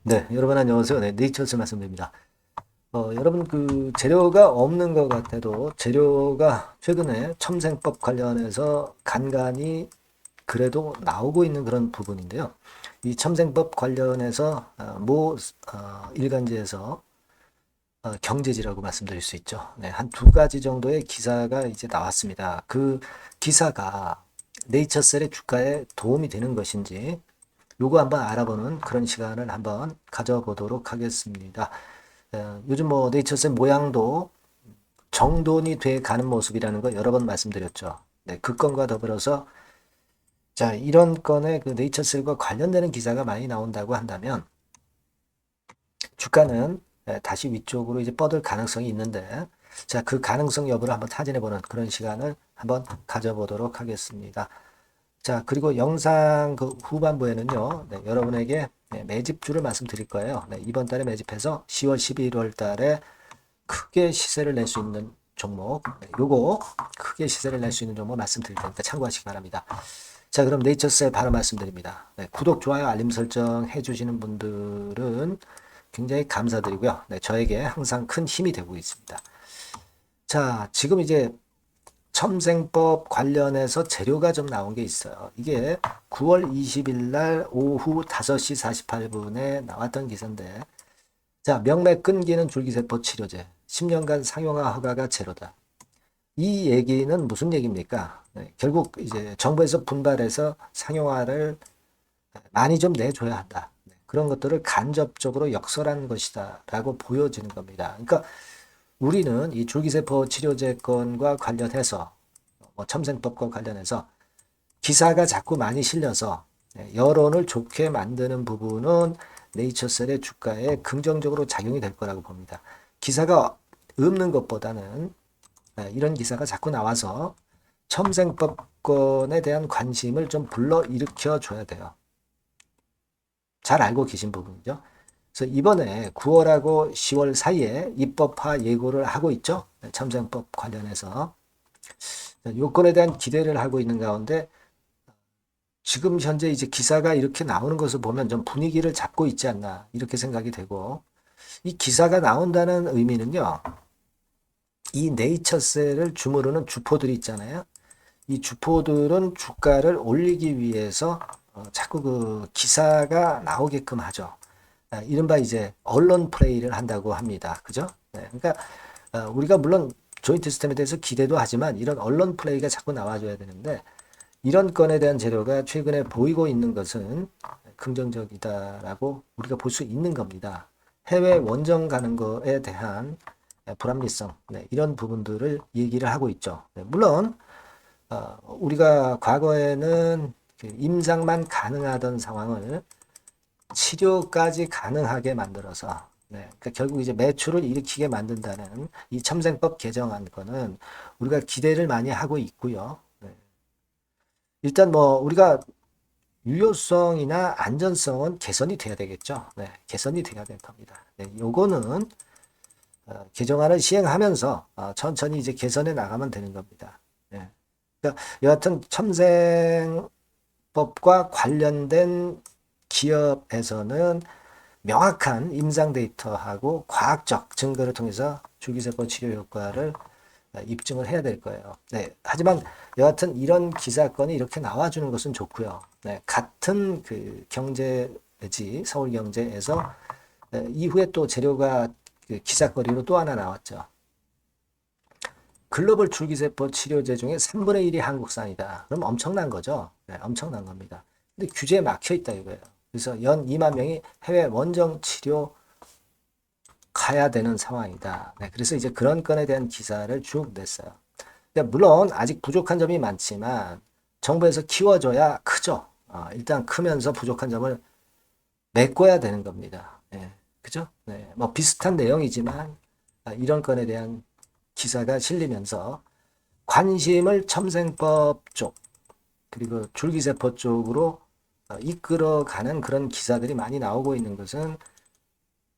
네, 여러분 안녕하세요. 네, 네이처스 말씀드립니다. 여러분 그 재료가 없는 것 같아도 재료가 최근에 첨생법 관련해서 간간히 그래도 나오고 있는 그런 부분인데요. 이 첨생법 관련해서 모 일간지에서 경제지라고 말씀드릴 수 있죠. 네, 한 두 가지 정도의 기사가 이제 나왔습니다. 그 기사가 네이처셀의 주가에 도움이 되는 것인지 요거 한번 알아보는 그런 시간을 한번 가져보도록 하겠습니다. 요즘 뭐 네이처셀 모양도 정돈이 돼 가는 모습이라는 거 여러 번 말씀드렸죠. 네, 그 건과 더불어서 자, 이런 건에 그 네이처셀과 관련되는 기사가 많이 나온다고 한다면 주가는 다시 위쪽으로 이제 뻗을 가능성이 있는데 자, 그 가능성 여부를 한번 타진해 보는 그런 시간을 한번 가져보도록 하겠습니다. 자, 그리고 영상 그 후반부에는요, 네, 여러분에게 매집주를 말씀드릴 거예요. 네, 이번 달에 매집해서 10월, 11월 달에 크게 시세를 낼 수 있는 종목, 네, 요거 크게 시세를 낼 수 있는 종목 말씀드릴 테니까 참고하시기 바랍니다. 자, 그럼 네이처스에 바로 말씀드립니다. 네, 구독, 좋아요, 알림 설정 해주시는 분들은 굉장히 감사드리고요. 네, 저에게 항상 큰 힘이 되고 있습니다. 자, 지금 이제 첨생법 관련해서 재료가 좀 나온 게 있어요. 이게 9월 20일 날 오후 5시 48분에 나왔던 기사인데, 자, 명맥 끊기는 줄기세포 치료제, 10년간 상용화 허가가 제로다. 이 얘기는 무슨 얘기입니까? 네, 결국 이제 정부에서 분발해서 상용화를 많이 좀 내줘야 한다. 네, 그런 것들을 간접적으로 역설한 것이다라고 보여지는 겁니다. 그러니까 우리는 이 줄기세포 치료제 건과 관련해서 뭐 첨생법과 관련해서 기사가 자꾸 많이 실려서 여론을 좋게 만드는 부분은 네이처셀의 주가에 긍정적으로 작용이 될 거라고 봅니다. 기사가 없는 것보다는 이런 기사가 자꾸 나와서 첨생법권에 대한 관심을 좀 불러일으켜 줘야 돼요. 잘 알고 계신 부분이죠. 그래서 이번에 9월하고 10월 사이에 입법화 예고를 하고 있죠. 첨생법 관련해서. 요건에 대한 기대를 하고 있는 가운데 지금 현재 이제 기사가 이렇게 나오는 것을 보면 좀 분위기를 잡고 있지 않나 이렇게 생각이 되고 이 기사가 나온다는 의미는요. 이 네이처셀을 주무르는 주포들이 있잖아요. 이 주포들은 주가를 올리기 위해서 자꾸 그 기사가 나오게끔 하죠. 이른바 이제 언론 플레이를 한다고 합니다. 그죠? 네, 그러니까 우리가 물론 조인트 시스템에 대해서 기대도 하지만 이런 언론 플레이가 자꾸 나와줘야 되는데 이런 건에 대한 재료가 최근에 보이고 있는 것은 긍정적이다라고 우리가 볼 수 있는 겁니다. 해외 원정 가는 거에 대한 불합리성, 네, 이런 부분들을 얘기를 하고 있죠. 네, 물론 우리가 과거에는 그 임상만 가능하던 상황을 치료까지 가능하게 만들어서 네, 그러니까 결국 이제 매출을 일으키게 만든다는 이 첨생법 개정안 거는 우리가 기대를 많이 하고 있고요. 네. 일단 뭐 우리가 유효성이나 안전성은 개선이 돼야 되겠죠. 네, 개선이 돼야 될 겁니다. 네, 요거는 개정안을 시행하면서 천천히 이제 개선해 나가면 되는 겁니다. 네. 그러니까 여하튼 첨생법과 관련된 기업에서는 명확한 임상 데이터하고 과학적 증거를 통해서 줄기세포 치료 효과를 입증을 해야 될 거예요. 네. 하지만 여하튼 이런 기사건이 이렇게 나와주는 것은 좋고요. 네. 같은 그 경제지 서울경제에서 이후에 또 재료가 그 기사거리로 또 하나 나왔죠. 글로벌 줄기세포 치료제 중에 3분의 1이 한국산이다. 그럼 엄청난 거죠. 네, 엄청난 겁니다. 근데 규제에 막혀 있다 이거예요. 그래서 연 2만 명이 해외 원정 치료 가야 되는 상황이다. 네, 그래서 이제 그런 건에 대한 기사를 쭉 냈어요. 물론 아직 부족한 점이 많지만 정부에서 키워줘야 크죠. 일단 크면서 부족한 점을 메꿔야 되는 겁니다. 네, 그죠? 네, 뭐 비슷한 내용이지만 이런 건에 대한 기사가 실리면서 관심을 첨생법 쪽 그리고 줄기세포 쪽으로 이끌어가는 그런 기사들이 많이 나오고 있는 것은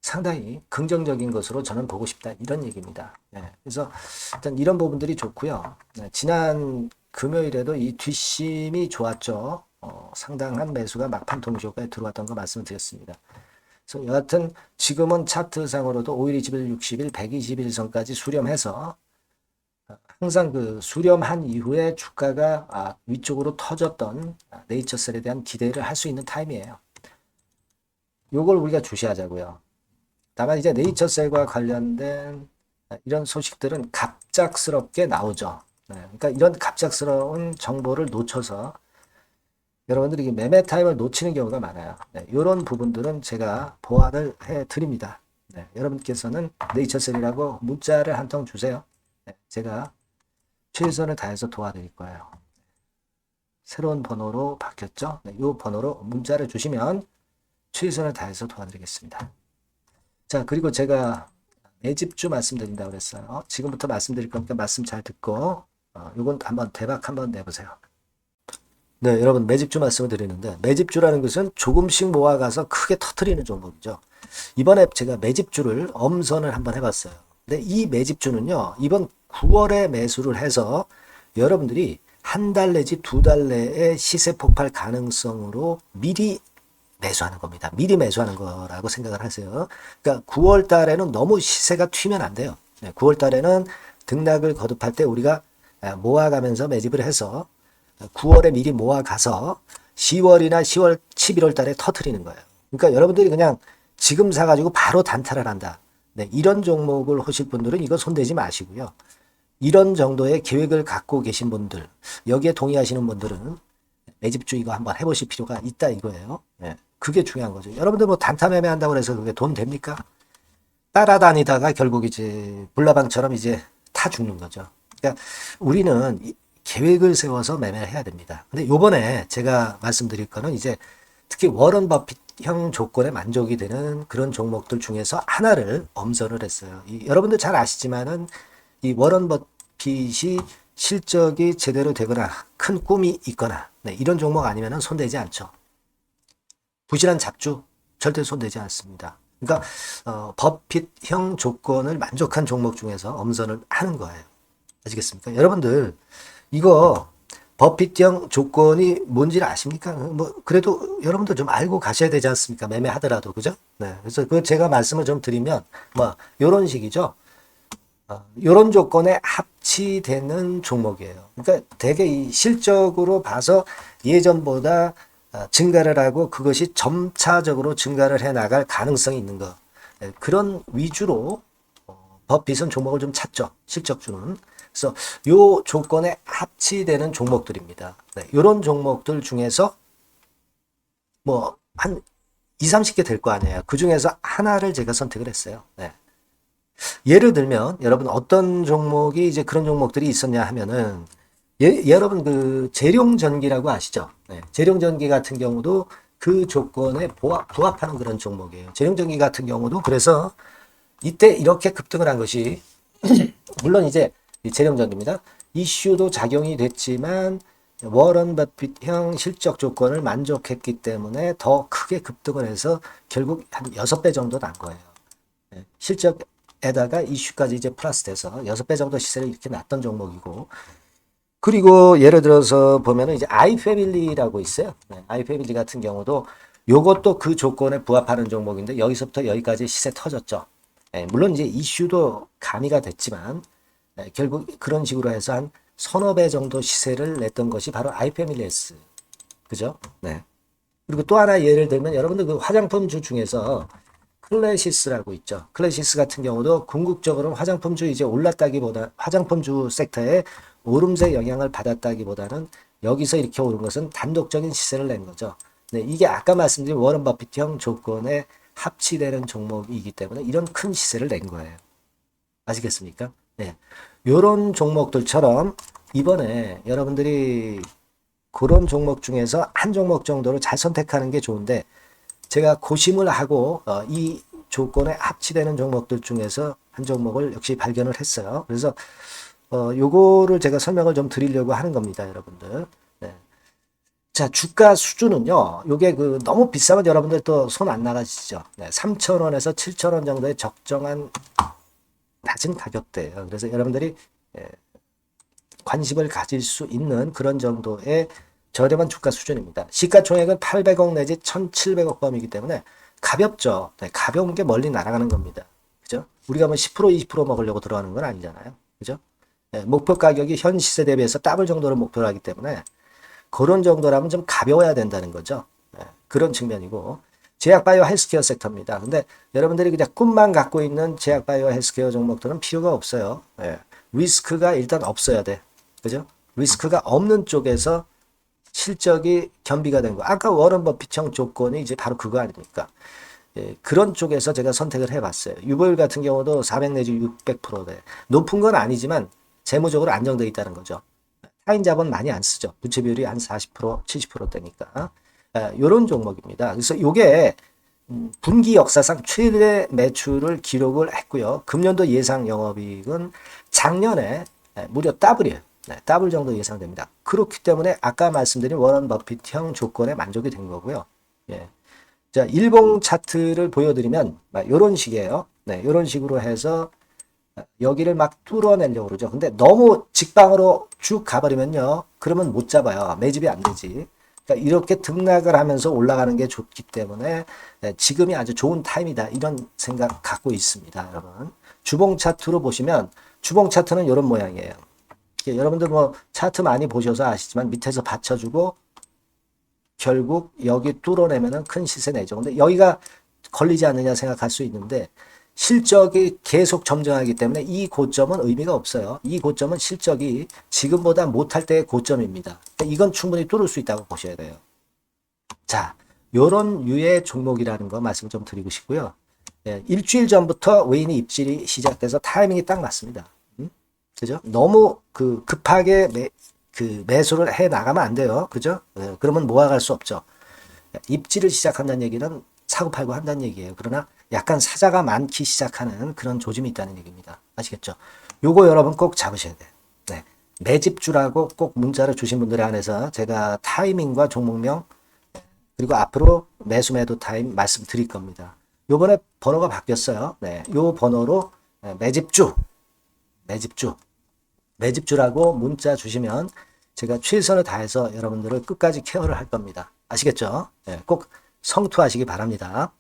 상당히 긍정적인 것으로 저는 보고 싶다 이런 얘기입니다. 네, 그래서 일단 이런 부분들이 좋고요. 네, 지난 금요일에도 이 뒷심이 좋았죠. 상당한 매수가 막판 동시효과에 들어왔던 거 말씀드렸습니다. 그래서 여하튼 지금은 차트상으로도 5일, 20일, 60일, 120일선까지 수렴해서 항상 그 수렴한 이후에 주가가 위쪽으로 터졌던 네이처셀에 대한 기대를 할 수 있는 타임이에요. 요걸 우리가 주시하자고요. 다만 이제 네이처셀과 관련된 이런 소식들은 갑작스럽게 나오죠. 네, 그러니까 이런 갑작스러운 정보를 놓쳐서 여러분들이 매매 타임을 놓치는 경우가 많아요. 네, 이런 부분들은 제가 보완을 해 드립니다. 네, 여러분께서는 네이처셀이라고 문자를 한 통 주세요. 네, 제가 최선을 다해서 도와드릴 거예요. 새로운 번호로 바뀌었죠? 네, 이 번호로 문자를 주시면 최선을 다해서 도와드리겠습니다. 자, 그리고 제가 매집주 말씀드린다고 그랬어요. 지금부터 말씀드릴 거니까 말씀 잘 듣고 요건 한번 대박 한번 내보세요. 네, 여러분 매집주 말씀을 드리는데 매집주라는 것은 조금씩 모아가서 크게 터트리는 종목이죠. 이번에 제가 매집주를 엄선을 한번 해봤어요. 근데 이 매집주는요, 이번 9월에 매수를 해서 여러분들이 한 달 내지 두 달 내에 시세 폭발 가능성으로 미리 매수하는 겁니다. 미리 매수하는 거라고 생각을 하세요. 그러니까 9월 달에는 너무 시세가 튀면 안 돼요. 9월 달에는 등락을 거듭할 때 우리가 모아가면서 매집을 해서 9월에 미리 모아가서 10월이나 10월, 11월 달에 터트리는 거예요. 그러니까 여러분들이 그냥 지금 사가지고 바로 단타를 한다. 네, 이런 종목을 하실 분들은 이거 손대지 마시고요. 이런 정도의 계획을 갖고 계신 분들, 여기에 동의하시는 분들은 매집주 이거 한번 해보실 필요가 있다 이거예요. 네, 그게 중요한 거죠. 여러분들 뭐 단타 매매한다고 해서 그게 돈 됩니까? 따라다니다가 결국 이제 불나방처럼 이제 타 죽는 거죠. 그러니까 우리는 계획을 세워서 매매를 해야 됩니다. 근데 요번에 제가 말씀드릴 거는 이제 특히 워런 버핏형 조건에 만족이 되는 그런 종목들 중에서 하나를 엄선을 했어요. 여러분들 잘 아시지만은 이 워런 버핏이 실적이 제대로 되거나 큰 꿈이 있거나 네, 이런 종목 아니면은 손대지 않죠. 부실한 잡주 절대 손대지 않습니다. 그러니까 버핏형 조건을 만족한 종목 중에서 엄선을 하는 거예요. 아시겠습니까? 여러분들 이거 버핏형 조건이 뭔지를 아십니까? 뭐 그래도 여러분들 좀 알고 가셔야 되지 않습니까? 매매하더라도 그죠? 네, 그래서 그 제가 말씀을 좀 드리면 뭐 이런 식이죠. 이런 조건에 합치되는 종목이에요. 그러니까 되게 이 실적으로 봐서 예전보다 증가를 하고 그것이 점차적으로 증가를 해 나갈 가능성이 있는 거. 네, 그런 위주로 버핏은 종목을 좀 찾죠. 실적주는. 그래서 요 조건에 합치되는 종목들입니다. 네, 이런 종목들 중에서 뭐 한 2, 30개 될 거 아니에요. 그 중에서 하나를 제가 선택을 했어요. 네. 예를 들면 여러분 어떤 종목이 이제 그런 종목들이 있었냐 하면은 여러분 그 재룡전기라고 아시죠? 네. 재룡전기 같은 경우도 그 조건에 부합하는 그런 종목이에요. 재룡전기 같은 경우도 그래서 이때 이렇게 급등을 한 것이 물론 이제 재룡전기입니다. 이슈도 작용이 됐지만 워런 버핏형 실적 조건을 만족했기 때문에 더 크게 급등을 해서 결국 한 6배 정도 난 거예요. 실적에다가 이슈까지 이제 플러스 돼서 6배 정도 시세를 이렇게 났던 종목이고 그리고 예를 들어서 보면은 이제 아이패밀리라고 있어요. 네, 아이패밀리 같은 경우도 요것도 그 조건에 부합하는 종목인데 여기서부터 여기까지 시세 터졌죠. 네, 물론 이제 이슈도 가미가 됐지만 네, 결국 그런 식으로 해서 한 서너 배 정도 시세를 냈던 것이 바로 아이패밀리스. 그죠? 네. 그리고 또 하나 예를 들면 여러분들 그 화장품주 중에서 클래시스라고 있죠. 클래시스 같은 경우도 궁극적으로 화장품주 이제 올랐다기보다 화장품주 섹터에 오름세 영향을 받았다기보다는 여기서 이렇게 오른 것은 단독적인 시세를 낸 거죠. 네, 이게 아까 말씀드린 워런 버핏형 조건에 합치되는 종목이기 때문에 이런 큰 시세를 낸 거예요. 아시겠습니까? 네. 요런 종목들처럼 이번에 여러분들이 그런 종목 중에서 한 종목 정도를 잘 선택하는 게 좋은데 제가 고심을 하고 이 조건에 합치되는 종목들 중에서 한 종목을 역시 발견을 했어요. 그래서 요거를 제가 설명을 좀 드리려고 하는 겁니다, 여러분들. 네. 자, 주가 수준은요. 요게 그 너무 비싸면 여러분들 또 손 안 나가시죠. 네, 3,000원에서 7,000원 정도의 적정한 낮은 가격대예요. 그래서 여러분들이 관심을 가질 수 있는 그런 정도의 저렴한 주가 수준입니다. 시가총액은 800억 내지 1,700억 범이기 때문에 가볍죠. 네, 가벼운 게 멀리 날아가는 겁니다. 그죠? 우리가 뭐 10% 20% 먹으려고 들어가는 건 아니잖아요. 그죠? 네, 목표 가격이 현 시세 대비해서 더블 정도로 목표를 하기 때문에 그런 정도라면 좀 가벼워야 된다는 거죠. 네, 그런 측면이고 제약바이오 헬스케어 섹터입니다. 근데 여러분들이 그냥 꿈만 갖고 있는 제약바이오 헬스케어 종목들은 필요가 없어요. 네, 리스크가 일단 없어야 돼. 그죠? 리스크가 없는 쪽에서 실적이 겸비가 된 거. 아까 워런 버핏형 조건이 이제 바로 그거 아닙니까? 예, 그런 쪽에서 제가 선택을 해봤어요. 유보율 같은 경우도 400 내지 600%대. 높은 건 아니지만 재무적으로 안정되어 있다는 거죠. 타인 자본 많이 안 쓰죠. 부채 비율이 한 40%, 70%대니까. 이런 종목입니다. 그래서 요게 분기 역사상 최대 매출을 기록을 했고요. 금년도 예상 영업이익은 작년에 무려 더블이에요. 네, 더블 정도 예상됩니다. 그렇기 때문에 아까 말씀드린 워런 버핏형 조건에 만족이 된 거고요. 예. 자, 일봉 차트를 보여드리면 이런 식이에요. 네, 이런 식으로 해서 여기를 막 뚫어내려고 그러죠. 근데 너무 직방으로 쭉 가버리면요. 그러면 못 잡아요. 매집이 안 되지. 그러니까 이렇게 등락을 하면서 올라가는 게 좋기 때문에 지금이 아주 좋은 타임이다. 이런 생각 갖고 있습니다. 여러분. 주봉 차트로 보시면 주봉 차트는 이런 모양이에요. 여러분들 뭐 차트 많이 보셔서 아시지만 밑에서 받쳐주고 결국 여기 뚫어내면은 큰 시세 내죠. 근데 여기가 걸리지 않느냐 생각할 수 있는데 실적이 계속 점증하기 때문에 이 고점은 의미가 없어요. 이 고점은 실적이 지금보다 못할 때의 고점입니다. 이건 충분히 뚫을 수 있다고 보셔야 돼요. 자, 요런 유의 종목이라는 거 말씀 좀 드리고 싶고요. 예, 일주일 전부터 외인이 입질이 시작돼서 타이밍이 딱 맞습니다. 그죠? 너무 급하게 매수를 해 나가면 안 돼요. 그죠? 예, 그러면 모아갈 수 없죠. 입지를 시작한다는 얘기는 사고 팔고 한다는 얘기예요. 그러나 약간 사자가 많기 시작하는 그런 조짐이 있다는 얘기입니다. 아시겠죠? 요거 여러분 꼭 잡으셔야 돼요. 네. 매집주라고 꼭 문자를 주신 분들에 한해서 제가 타이밍과 종목명 그리고 앞으로 매수 매도 타임 말씀드릴 겁니다. 요번에 번호가 바뀌었어요. 네. 요 번호로 매집주라고 문자 주시면 제가 최선을 다해서 여러분들을 끝까지 케어를 할 겁니다. 아시겠죠? 네, 꼭 성투하시기 바랍니다.